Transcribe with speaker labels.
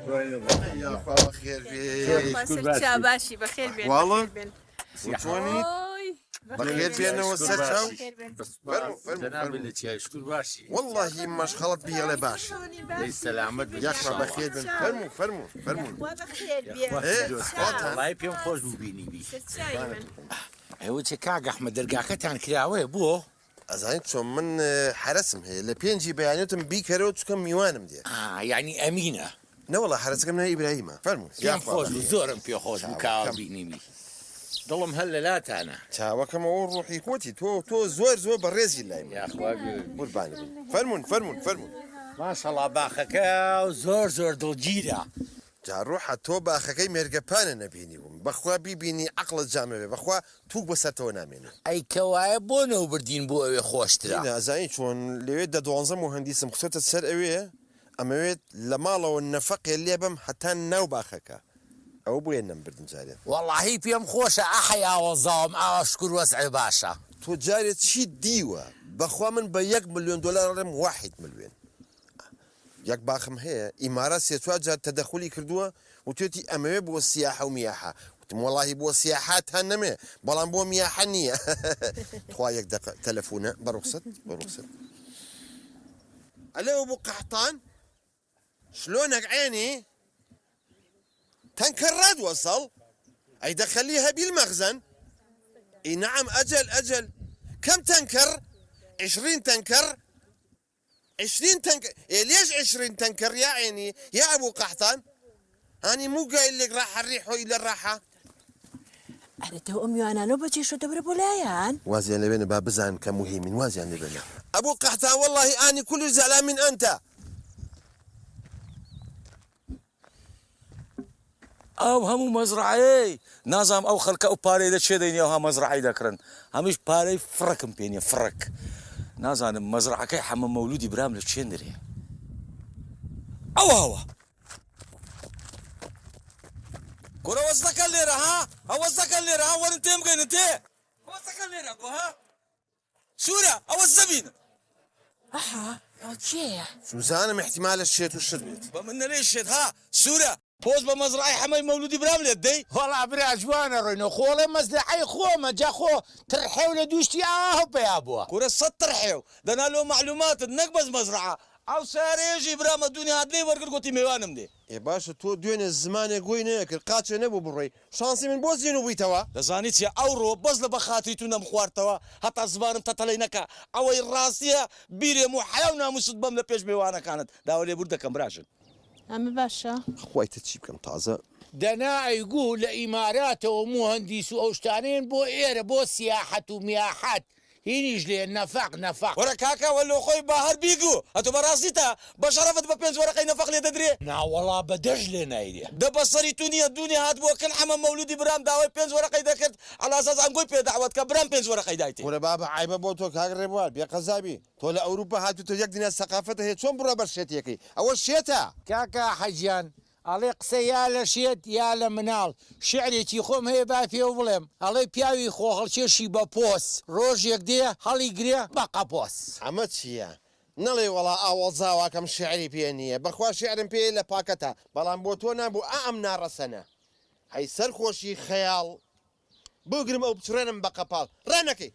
Speaker 1: يا خواه خير بيك
Speaker 2: باشي بخير بين
Speaker 1: والله
Speaker 2: بخير
Speaker 1: وشوني بخير بين والسرشو
Speaker 3: جناب اللي يشكر باشي
Speaker 1: والله مش خلط بي على باشي
Speaker 3: ليس سلامت
Speaker 1: يا اخوة بخير بين فرموا
Speaker 2: وبخير
Speaker 1: ايه
Speaker 3: الله يبيهم خوش ببيني بي
Speaker 2: بين
Speaker 3: ايوه كاغ احمد درقاكتان كراوي بو
Speaker 1: ازاين شو من حرسم هي لبينجي بياناتهم بيكروت كم ميوانم دي
Speaker 3: يعني امينه
Speaker 1: لا والله حرسك من ابراهيم فرموا
Speaker 3: يا خوش زورم في خوش بكاو بيني بي ضل مهللات انا
Speaker 1: تاوا كما هو روحي كوتي تو زور بريزي الله
Speaker 3: يا اخوي
Speaker 1: قرباني فرمون
Speaker 3: ما شاء الله باخك زور دلجيرة
Speaker 1: جا روح تو باخكي مرقبانا نبيني بخوا بيبيني عقل الجامعة بخوا توك بسرتو ناميني
Speaker 3: اي كواي بونو بردين بو اوي خوش ترى
Speaker 1: لا زين شلون لويد دوانزا مهندس مخصوص السر اويه اما ويد لمالا والنفق اللي بم حتى نو باخكا او بوين نبردن جاري
Speaker 3: والله هي بيم خوشة احيا وظام اشكر وسع باشا
Speaker 1: تو جاري شي ديوا بخوا من ب1 مليون دولار رم 1 مليون ياك باخم هي امارات سيتوا جار تدخلي كردوها وتوتي امامي بو السياحه ومياحه والله بو سياحات هنمي بلان بو مياحه نيه تخوا دقيقه تلفونه برخصت الو ابو قحطان شلونك عيني تنكرد وصل اي دخليها بالمخزن اي نعم اجل كم تنكر 20 تنكر 20 تنكر إيه ليش 20 تنكر يا عيني يا ابو قحطان اني مو قايل لك راح الريح الى الراحه
Speaker 2: أنا تو أمي وأنا نبتي شو دبر بولايان
Speaker 1: وازيان لبنا بابزان كمهمين وازيان لبنا ابو قحطان والله اني كل زعلان من انت
Speaker 3: او همو مزرعي نظام او خلق او باري دا شدين او مزرعي ذكرن همش باري فركم بيني فرك نظام مزرعه كي حمام مولودي برام لتشندري او كورا وصلك الليرة ها وصلك الليرة ها وين انت مقين انت وصلك الليرة ها سورة او الزبين
Speaker 2: أها أوكي
Speaker 1: سوزان احتمال الشيت والشربيت
Speaker 3: بمن ليش الشيت ها سورة فوز بمزرعي حماي مولودي برام لدي
Speaker 4: والله برا جوانا رينو خوله مزرعي خو ما جا خو ترحيو لدوشتي يا ابوه
Speaker 3: كورا سطر حيو دنا له معلومات نقبز مزرعه او ساريجي برام الدنيا هاد لي ورقر قوتي ميوانم دي
Speaker 1: يا باشا تو دوين الزمان قوينك القاتش نبو بري شانسي من بوزينو بيتوا
Speaker 3: لزانيت يا اورو بز لبخاتي تنم خوارتوا حتى زبارم تتلينكا او الراسيه بيري مو حيونا مصدبم لبيش ميوانا كانت داولي بردك امبراشن
Speaker 2: أم باشا
Speaker 1: اخوي تتشيب كم طازه
Speaker 4: دنا يقول لإمارات ومهندس وأوشتانين بو إير بو سياحة ومياحات هينيج لي نفق
Speaker 3: ورا كاكا ولا خوي باهر بيقو هاتو براسيتا بشرفت ببينز ورقي نفق لي تدري
Speaker 4: نا والله بدج لنا يدي
Speaker 3: دبصري تونيا الدنيا هاد بو كل حمام مولودي برام داوي بينز ورقي ذكرت على اساس انقول بي دعوتك برام بينز ورقي دايتي
Speaker 1: ولا بابا عيبه بوتو كاغ ريبوال بيا قزابي تولا اوروبا هاتو تو يك دينا ثقافته هي شلون برا برشيتيكي اول شيتا
Speaker 4: كاكا حجان علي قصي يا لشيت يا لمنال شعري تيخوم هي بافي وظلم علي بياوي خوخل شي بابوس روج يكدي هالي قري بقى بوس
Speaker 1: عمتشيا نلي والله اول زاوا كم شعري بينيه بخوا شعر بي لباكتا بلان بوتونا بو امنا رسنا هي سرخوشي خيال بقرم او بترنم بقى بال رانكي